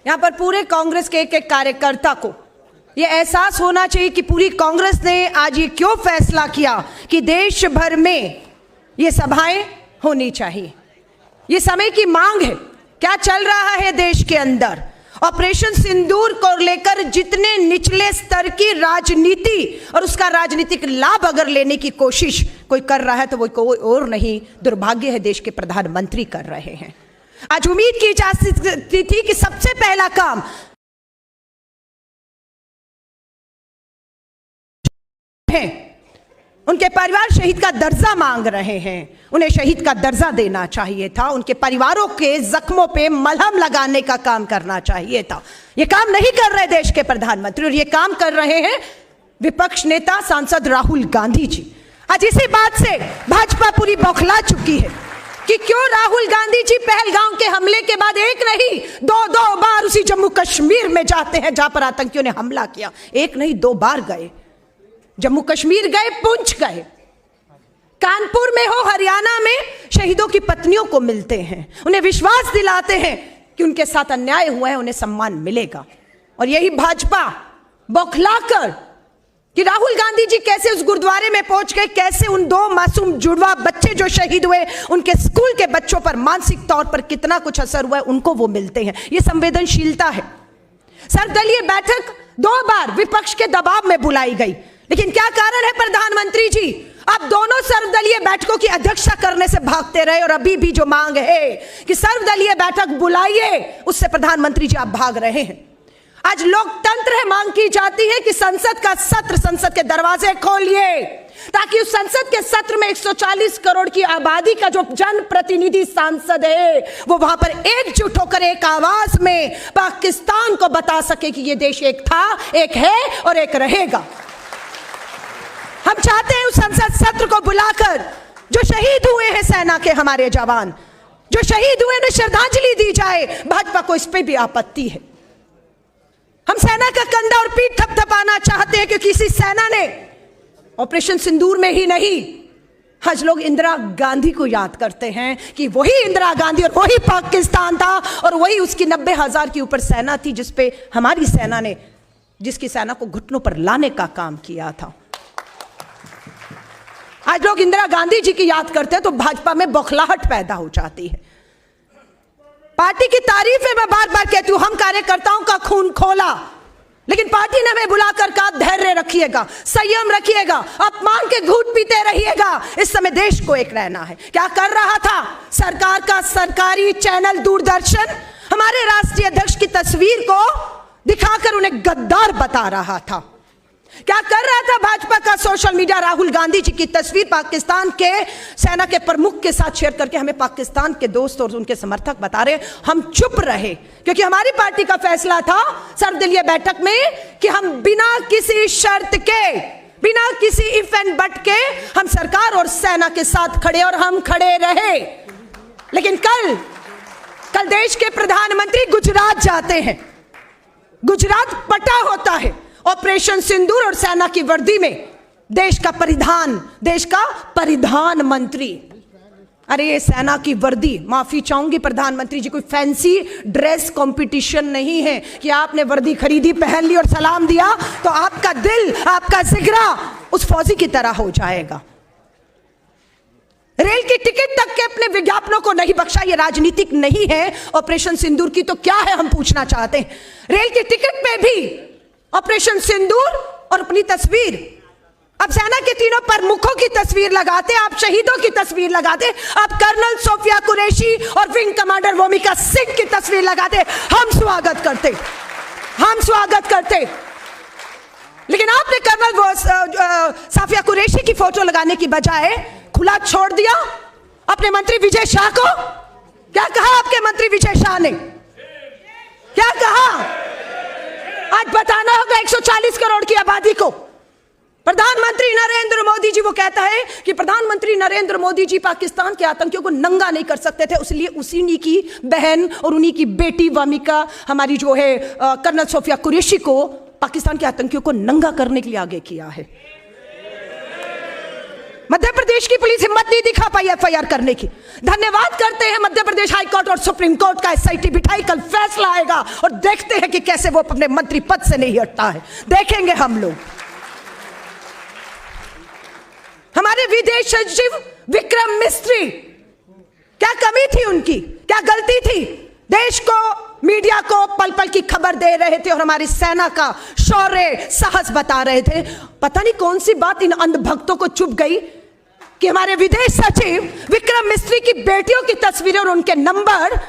यहां पर पूरे कांग्रेस के एक एक कार्यकर्ता को यह एहसास होना चाहिए कि पूरी कांग्रेस ने आज ये क्यों फैसला किया कि देश भर में ये सभाएं होनी चाहिए। ये समय की मांग है। क्या चल रहा है देश के अंदर? ऑपरेशन सिंदूर को लेकर जितने निचले स्तर की राजनीति और उसका राजनीतिक लाभ अगर लेने की कोशिश कोई कर रहा है तो वो कोई और नहीं, दुर्भाग्य है देश के प्रधानमंत्री कर रहे हैं। आज उम्मीद की जा सकती थी कि सबसे पहला काम है, उनके परिवार शहीद का दर्जा मांग रहे हैं, उन्हें शहीद का दर्जा देना चाहिए था, उनके परिवारों के जख्मों पे मलहम लगाने का काम करना चाहिए था। यह काम नहीं कर रहे देश के प्रधानमंत्री, और यह काम कर रहे हैं विपक्ष नेता सांसद राहुल गांधी जी। आज इसी बात से भाजपा पूरी बौखला चुकी है कि क्यों राहुल गांधी जी पहलगाम के हमले के बाद एक नहीं दो बार उसी जम्मू कश्मीर में जाते हैं जहां पर आतंकियों ने हमला किया। एक नहीं 2 बार गए, जम्मू कश्मीर गए, पुंछ गए, कानपुर में हो, हरियाणा में शहीदों की पत्नियों को मिलते हैं, उन्हें विश्वास दिलाते हैं कि उनके साथ अन्याय हुआ है, उन्हें सम्मान मिलेगा। और यही भाजपा बौखलाकर कि राहुल गांधी जी कैसे उस गुरुद्वारे में पहुंच गए, कैसे उन 2 मासूम जुड़वा बच्चे जो शहीद हुए उनके स्कूल के बच्चों पर मानसिक तौर पर कितना कुछ असर हुआ है, उनको वो मिलते हैं। ये संवेदनशीलता है। सर्वदलीय बैठक 2 बार विपक्ष के दबाव में बुलाई गई, लेकिन क्या कारण है प्रधानमंत्री जी? आप दोनों सर्वदलीय बैठकों की अध्यक्षता करने से भागते रहे, और अभी भी जो मांग है कि सर्वदलीय बैठक बुलाइए, उससे प्रधानमंत्री जी आप भाग रहे हैं। आज लोकतंत्र है, मांग की जाती है कि संसद का सत्र, संसद के दरवाजे खोलिए, ताकि उस संसद के सत्र में 140 करोड़ की आबादी का जो जनप्रतिनिधि सांसद है वो वहां पर एकजुट होकर एक आवाज में पाकिस्तान को बता सके कि ये देश एक था, एक है और एक रहेगा। हम चाहते हैं उस संसद सत्र को बुलाकर जो शहीद हुए हैं सेना के हमारे जवान, जो शहीद हुए, उन्हें श्रद्धांजलि दी जाए। भाजपा को इस पे भी आपत्ति है। हम सेना का कंधा और पीठ थपथपाना चाहते हैं, क्योंकि इसी सेना ने ऑपरेशन सिंदूर में ही नहीं, आज लोग इंदिरा गांधी को याद करते हैं कि वही इंदिरा गांधी और वही पाकिस्तान था, और वही उसकी 90,000 की ऊपर सेना थी जिसपे हमारी सेना ने, जिसकी सेना को घुटनों पर लाने का काम किया था। आज लोग इंदिरा गांधी जी की याद करते हैं तो भाजपा में बौखलाहट पैदा हो जाती है। पार्टी की तारीफ है, मैं बार बार कहती हूं, हम कार्यकर्ताओं का खून खोला, लेकिन पार्टी ने हमें बुलाकर कहा धैर्य रखिएगा, संयम रखिएगा, अपमान के घूंट पीते रहिएगा, इस समय देश को एक रहना है। क्या कर रहा था सरकार का सरकारी चैनल दूरदर्शन? हमारे राष्ट्रीय अध्यक्ष की तस्वीर को दिखाकर उन्हें गद्दार बता रहा था। क्या कर रहा था भाजपा का सोशल मीडिया? राहुल गांधी जी की तस्वीर पाकिस्तान के सेना के प्रमुख के साथ शेयर करके हमें पाकिस्तान के दोस्त और उनके समर्थक बता रहे। हम चुप रहे, क्योंकि हमारी पार्टी का फैसला था सर्वदलीय बैठक में कि हम बिना किसी शर्त के, बिना किसी इफ एंड बट के हम सरकार और सेना के साथ खड़े, और हम खड़े रहे। लेकिन कल देश के प्रधानमंत्री गुजरात जाते हैं, गुजरात पटा होता है ऑपरेशन सिंदूर और सेना की वर्दी में, देश का परिधान मंत्री। अरे ये सेना की वर्दी, माफी चाहूंगी प्रधानमंत्री जी, कोई फैंसी ड्रेस कंपटीशन नहीं है कि आपने वर्दी खरीदी, पहन ली और सलाम दिया तो आपका दिल, आपका जिगरा उस फौजी की तरह हो जाएगा। रेल की टिकट तक के अपने विज्ञापनों को नहीं बख्शा। ये राजनीतिक नहीं है ऑपरेशन सिंदूर की तो क्या है, हम पूछना चाहते हैं। रेल की टिकट पे भी ऑपरेशन सिंदूर और अपनी तस्वीर, आप सेना के 3 प्रमुखों की तस्वीर लगाते, आप शहीदों की तस्वीर लगाते, आप कर्नल सोफिया कुरैशी और विंग कमांडर वोमिका सिंह की तस्वीर लगाते, हम स्वागत करते। लेकिन आपने कर्नल सोफिया कुरैशी की फोटो लगाने की बजाय खुला छोड़ दिया अपने मंत्री विजय शाह को। क्या कहा आपके मंत्री विजय शाह ने? क्या कहा? आज बताना होगा 140 करोड़ की आबादी को। प्रधानमंत्री नरेंद्र मोदी जी, वो कहता है कि प्रधानमंत्री नरेंद्र मोदी जी पाकिस्तान के आतंकियों को नंगा नहीं कर सकते थे, इसलिए उन्हीं की बहन और उन्हीं की बेटी वामिका, हमारी जो है कर्नल सोफिया कुरैशी को पाकिस्तान के आतंकियों को नंगा करने के लिए आगे किया है। मध्य प्रदेश की पुलिस हिम्मत नहीं दिखा पाई एफआईआर करने की। धन्यवाद करते हैं मध्य प्रदेश हाई कोर्ट और सुप्रीम कोर्ट का। एसआईटी बिठाई, कल फैसला आएगा और देखते हैं कि कैसे वो अपने मंत्री पद से नहीं हटता है, देखेंगे हम लोग। हमारे विदेश सचिव विक्रम मिस्त्री, क्या कमी थी उनकी, क्या गलती थी? देश को, मीडिया को पल पल की खबर दे रहे थे और हमारी सेना का शौर्य साहस बता रहे थे। पता नहीं कौन सी बात इन अंधभक्तों को चुभ गई कि हमारे विदेश सचिव विक्रम मिस्त्री की बेटियों की तस्वीरें और उनके नंबर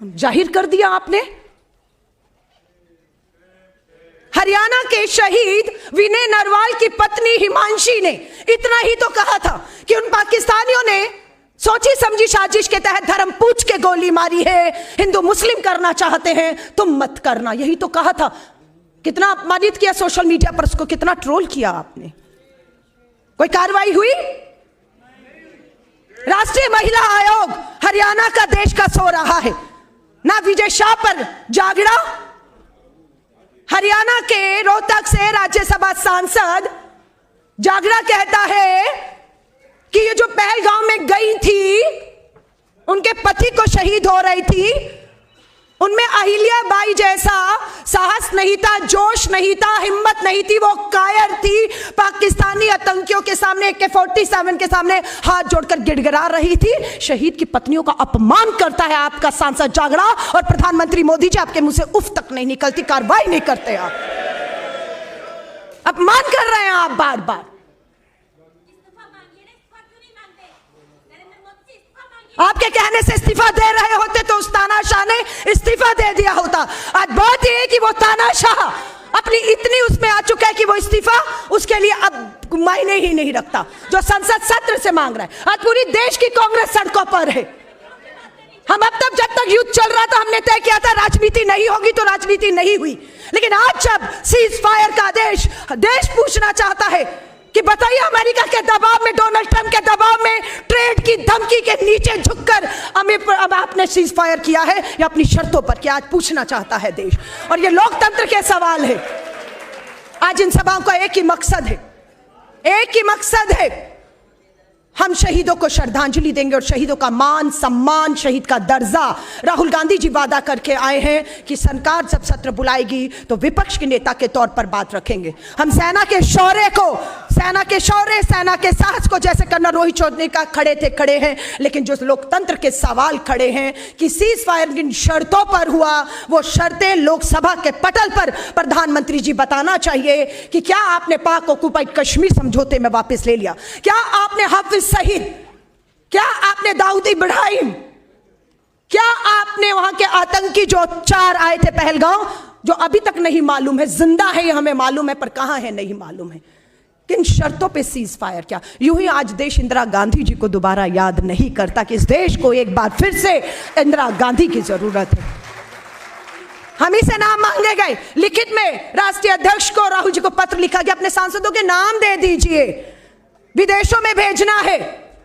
जाहिर कर दिया आपने। हरियाणा के शहीद विनय नरवाल की पत्नी हिमांशी ने इतना ही तो कहा था कि उन पाकिस्तानियों ने सोची समझी साजिश के तहत धर्म पूछ के गोली मारी है, हिंदू मुस्लिम करना चाहते हैं, तुम मत करना, यही तो कहा था। कितना अपमानित किया सोशल मीडिया पर, उसको कितना ट्रोल किया आपने। कोई कार्रवाई हुई? राष्ट्रीय महिला आयोग हरियाणा का देश का सो रहा है। ना विजय शाह पर जागड़ा, हरियाणा के रोहतक से राज्यसभा सांसद जागड़ा कहता है कि ये जो पहलगांव में गई थी, उनके पति को शहीद हो रही थी, उनमें अहिल्या बाई जैसा साहस नहीं था, जोश नहीं था, हिम्मत नहीं थी, वो कायर थी। पाकिस्तानी आतंकियों के सामने, AK-47 के सामने हाथ जोड़कर गिड़गिड़ा रही थी। शहीद की पत्नियों का अपमान करता है आपका सांसद जागड़ा, और प्रधानमंत्री मोदी जी आपके मुंह से उफ तक नहीं निकलती, कार्रवाई नहीं करते आप, अपमान कर रहे हैं आप बार बार। आपके कहने से इस्तीफा दे रहे होते तो उस तानाशाह ने इस्तीफा दे दिया होता। आज बात यह है कि वो तानाशाह अपनी इतनी उसमें आ चुका है कि वो इस्तीफा उसके लिए अब मायने ही नहीं रखता, जो संसद सत्र से मांग रहा है। आज पूरी देश की कांग्रेस सड़कों पर है। हम अब तक, जब तक युद्ध चल रहा था, हमने तय किया था राजनीति नहीं होगी तो राजनीति नहीं हुई। लेकिन आज जब सीज फायर का आदेश देश पूछना चाहता है कि बताइए, अमेरिका के दबाव में, डोनाल्ड ट्रंप के दबाव में, ट्रेड की धमकी के नीचे झुककर अब आपने सीज फायर किया है या अपनी शर्तों पर किया? आज पूछना चाहता है देश, और ये लोकतंत्र के सवाल है। आज इन सभाओं का एक ही मकसद है, एक ही मकसद है, हम शहीदों को श्रद्धांजलि देंगे और शहीदों का मान सम्मान, शहीद का दर्जा। राहुल गांधी जी वादा करके आए हैं कि सरकार जब सत्र बुलाएगी तो विपक्ष के नेता के तौर पर बात रखेंगे। हम सेना के शौर्य को, सेना के शौर्य, सेना के साहस को, जैसे कर्नल रोहित चौधरी का खड़े हैं, लेकिन जो लोकतंत्र के सवाल खड़े हैं कि सीज फायर किन शर्तों पर हुआ, वो शर्तें लोकसभा के पटल पर प्रधानमंत्री जी बताना चाहिए कि क्या आपने पाक ऑक्युपाइड कश्मीर समझौते में वापस ले लिया? क्या आपने हाफिज सईद, क्या आपने दाऊद इब्राहिम, क्या आपने वहां के आतंकी जो 4 आए थे पहलगांव, जो अभी तक नहीं मालूम है, जिंदा है ये हमें मालूम है पर कहां है नहीं मालूम है, किन शर्तों पे सीज फायर किया? यूं ही आज देश इंदिरा गांधी जी को दोबारा याद नहीं करता कि इस देश को एक बार फिर से इंदिरा गांधी की जरूरत है। हम ही से नाम मांगे गए, लिखित में राष्ट्रीय अध्यक्ष को, राहुल जी को पत्र लिखा गया, अपने सांसदों के नाम दे दीजिए, विदेशों में भेजना है।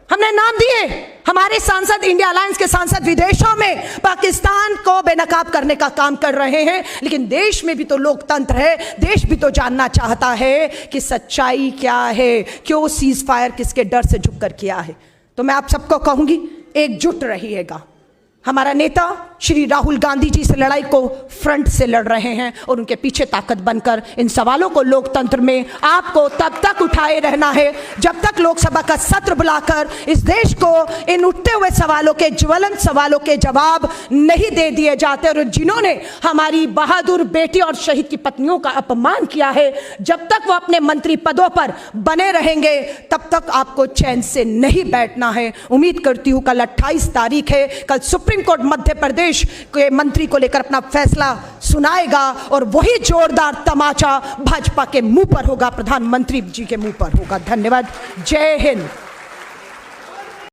हमने नाम दिए, हमारे सांसद, इंडिया अलायंस के सांसद विदेशों में पाकिस्तान को बेनकाब करने का काम कर रहे हैं। लेकिन देश में भी तो लोकतंत्र है, देश भी तो जानना चाहता है कि सच्चाई क्या है, क्यों सीज फायर किसके डर से झुककर किया है। तो मैं आप सबको कहूंगी, एकजुट रहिएगा। हमारा नेता श्री राहुल गांधी जी इस लड़ाई को फ्रंट से लड़ रहे हैं और उनके पीछे ताकत बनकर इन सवालों को लोकतंत्र में आपको तब तक उठाए रहना है जब तक लोकसभा का सत्र बुलाकर इस देश को इन उठते हुए सवालों के, ज्वलंत सवालों के जवाब नहीं दे दिए जाते। और जिन्होंने हमारी बहादुर बेटी और शहीद की पत्नियों का अपमान किया है, जब तक वो अपने मंत्री पदों पर बने रहेंगे तब तक आपको चैन से नहीं बैठना है। उम्मीद करती हूँ कल 28 तारीख है, कल सुप्रीम कोर्ट मध्य प्रदेश के मंत्री को लेकर अपना फैसला सुनाएगा और वही जोरदार तमाचा भाजपा के मुंह पर होगा, प्रधानमंत्री जी के मुंह पर होगा। धन्यवाद। जय हिंद।